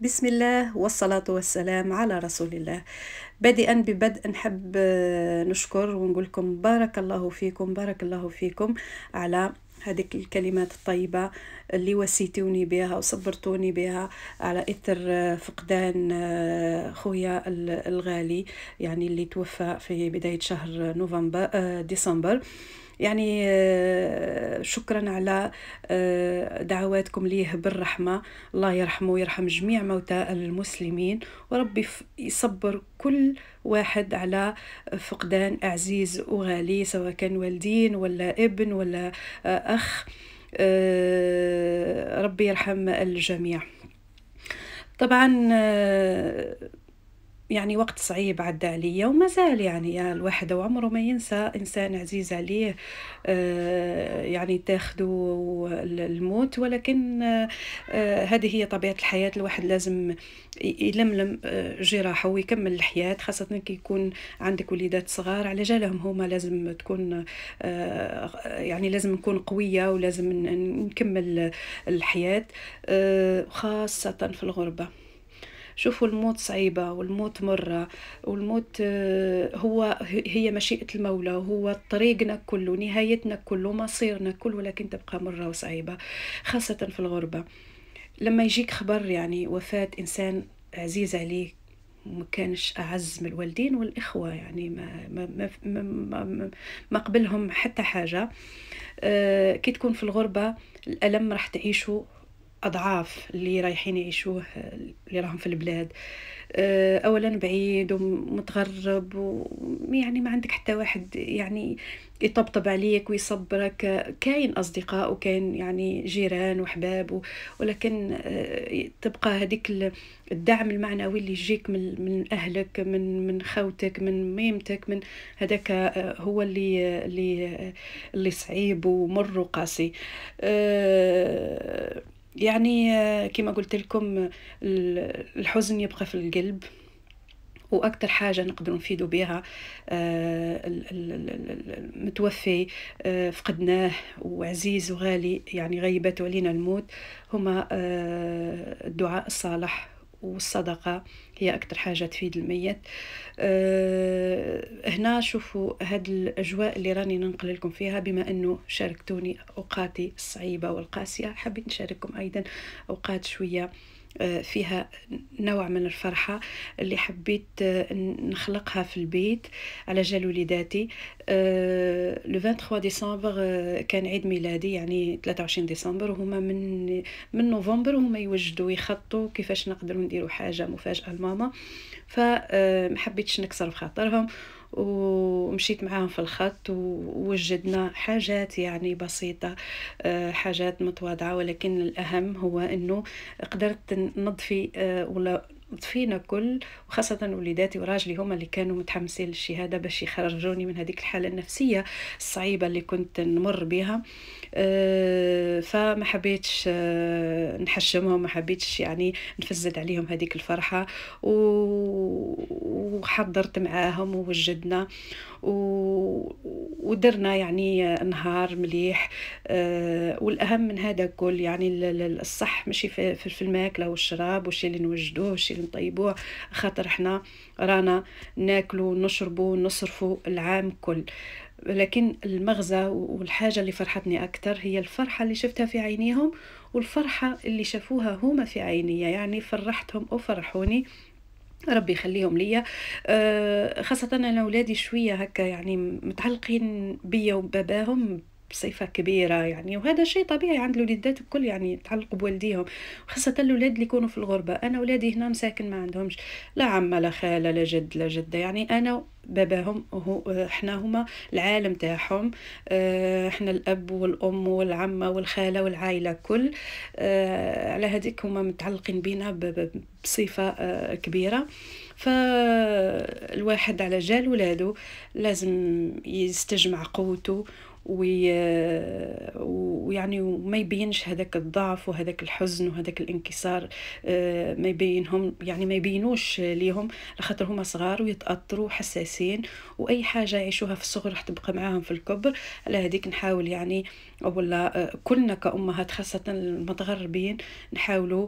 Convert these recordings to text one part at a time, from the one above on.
بسم الله والصلاة والسلام على رسول الله. بادئا ببدء نحب نشكر ونقول لكم بارك الله فيكم، بارك الله فيكم على هذيك الكلمات الطيبة اللي وسيتوني بها وصبرتوني بها على إثر فقدان خويا الغالي، يعني اللي توفى في بداية شهر نوفمبر ديسمبر. يعني شكرا على دعواتكم ليه بالرحمة. الله يرحمه ويرحم جميع موتى المسلمين، وربي يصبر كل واحد على فقدان عزيز وغالي، سواء كان والدين ولا ابن ولا أخ. ربي يرحم الجميع. طبعا يعني وقت صعيب عدى عليا وما زال، يعني يا الواحد وعمره ما ينسى إنسان عزيز عليه يعني تاخده الموت، ولكن هذه هي طبيعة الحياة. الواحد لازم يلملم جراحه ويكمل الحياة، خاصة كي يكون عندك وليدات صغار. على جالهم هما لازم تكون يعني لازم نكون قوية ولازم نكمل الحياة، خاصة في الغربة. شوفوا الموت صعيبة والموت مرة، والموت هي مشيئة المولى، وهو طريقنا كله، نهايتنا كله، مصيرنا كله، ولكن تبقى مرة وصعيبة خاصة في الغربة. لما يجيك خبر يعني وفاة إنسان عزيز عليك، ما كانش أعز من الوالدين والإخوة، يعني ما قبلهم حتى حاجة. كي تكون في الغربة الألم راح تعيشه أضعاف اللي رايحين يعيشوه اللي راهم في البلاد. أولا بعيد ومتغرب، ويعني ما عندك حتى واحد يعني يطبطب عليك ويصبرك. كاين أصدقاء وكاين يعني جيران وحباب، ولكن تبقى هذيك الدعم المعنوي اللي يجيك من أهلك، من خوتك، من ميمتك، من هذاك هو اللي صعيب ومر وقاسي. يعني كما قلت لكم الحزن يبقى في القلب، وأكثر حاجة نقدر نفيدوا بها المتوفي فقدناه وعزيز وغالي، يعني غيبت علينا الموت، هما الدعاء الصالح والصدقة، هي أكثر حاجة تفيد الميت. هنا شوفوا هاد الأجواء اللي راني ننقل لكم فيها، بما أنه شاركتوني أوقاتي الصعيبة والقاسية، حبيت نشارككم أيضا أوقات شوية فيها نوع من الفرحة اللي حبيت نخلقها في البيت على جال وليداتي. لو 23 ديسمبر كان عيد ميلادي، يعني 23 ديسمبر، وهما من نوفمبر وهما يوجدوا يخطوا كيفاش نقدروا نديروا حاجة مفاجأة لماما. فما حبيتش نكسر بخاطرهم، ومشيت معاهم في الخط ووجدنا حاجات يعني بسيطة، حاجات متواضعة، ولكن الأهم هو أنه قدرت نضفي ولا ضفينا كل، وخاصة وليداتي وراجلي هما اللي كانوا متحمسين للشهادة باش يخرجوني من هذيك الحالة النفسية الصعيبة اللي كنت نمر بها. فما حبيتش نحشمهم، ما حبيتش يعني نفزد عليهم هذيك الفرحة، وحضرت معاهم ووجدنا ودرنا يعني نهار مليح. والأهم من هذا كل يعني الصح ماشي في الماكلة والشراب والشي اللي نوجدوه والشي اللي نطيبوه، خاطر احنا رانا ناكلوا ونشربوا ونصرفوا العام كل. لكن المغزى والحاجة اللي فرحتني أكتر هي الفرحة اللي شفتها في عينيهم، والفرحة اللي شافوها هما في عيني، يعني فرحتهم وفرحوني، ربي يخليهم ليا. خاصة أنا أولادي شوية هكا يعني متعلقين بيا وباباهم بصفة كبيرة، يعني وهذا شيء طبيعي عند الوليدات الكل، يعني يتعلقوا بوالديهم، خاصة الأولاد اللي يكونوا في الغربة. أنا أولادي هنا مساكن ما عندهمش لا عمة لا خالة لا جد لا جدة، يعني أنا باباهم احنا هما العالم تاعهم. احنا الأب والأم والعمة والخالة والعائلة كل. على هذيك هما متعلقين بينا بصفة كبيرة. فالواحد على جال ولاده لازم يستجمع قوته ويعني وما يبينش هذاك الضعف وهذاك الحزن وهذاك الانكسار. ما يبينهم، يعني ما يبينوش ليهم، لخاطر هما صغار ويتأثروا حساسين، واي حاجه يعيشوها في الصغر راح تبقى معاهم في الكبر. على هذيك نحاول يعني، ولا كلنا كأمهات خاصة المتغربين نحاولوا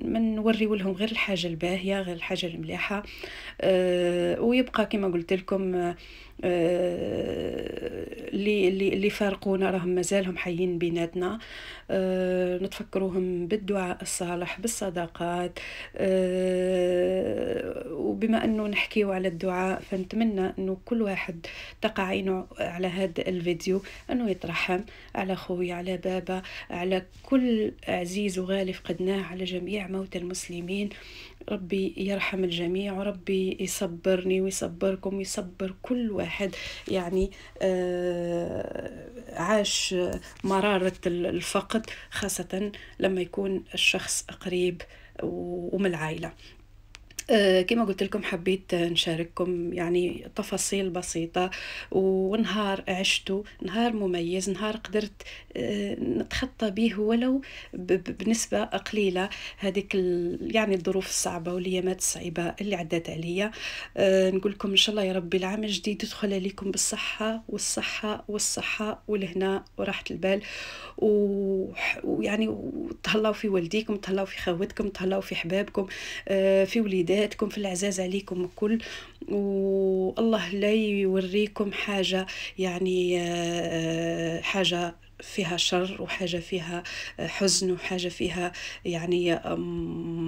من نوريو لهم غير الحاجة الباهية، غير الحاجة المليحة. ويبقى كما قلت لكم اللي فارقونا راهم مازالهم حيين بيناتنا. نتفكروهم بالدعاء الصالح، بالصداقات. وبما أنه نحكيو على الدعاء، فنتمنى أنه كل واحد تقع عينه على هذا الفيديو أنه يترحم على خويا، على بابا، على كل عزيز وغالي فقدناه، على جميع موتى المسلمين. ربي يرحم الجميع، وربي يصبرني ويصبركم ويصبر كل واحد يعني عاش مرارة الفقد، خاصة لما يكون الشخص قريب ومن العائلة. كما قلت لكم حبيت نشارككم يعني تفاصيل بسيطة، ونهار عشته، نهار مميز، نهار قدرت نتخطى به ولو بنسبة قليلة هذيك يعني الظروف الصعبة والأيامات الصعيبة اللي عدت عليا. نقول لكم إن شاء الله يا ربي العام الجديد يدخل عليكم بالصحة والصحة والصحة والهناء وراحة البال، ويعني وتهلاو في والديكم، تهلاو في خواتكم، تهلاو في حبابكم، في وليداتكم، في العزاز عليكم الكل. والله لا يوريكم حاجة يعني حاجة فيها شر، وحاجة فيها حزن، وحاجة فيها يعني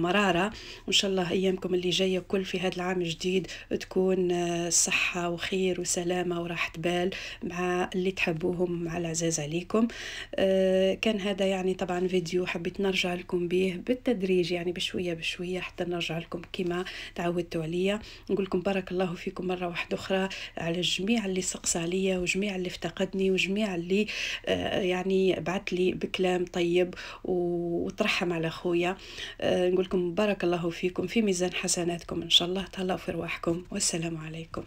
مرارة. وإن شاء الله أيامكم اللي جاية كل في هذا العام الجديد تكون صحة وخير وسلامة وراحة بال مع اللي تحبوهم، مع العزاز عليكم. كان هذا يعني طبعا فيديو حبيت نرجع لكم به بالتدريج، يعني بشوية بشوية حتى نرجع لكم كما تعودتوا عليا. نقول لكم بارك الله فيكم مرة واحدة أخرى على الجميع اللي سقس عليا، وجميع اللي افتقدني، وجميع اللي يعني بعت لي بكلام طيب وترحم على خويا. نقول لكم بارك الله فيكم، في ميزان حسناتكم إن شاء الله. تهلاو في رواحكم، والسلام عليكم.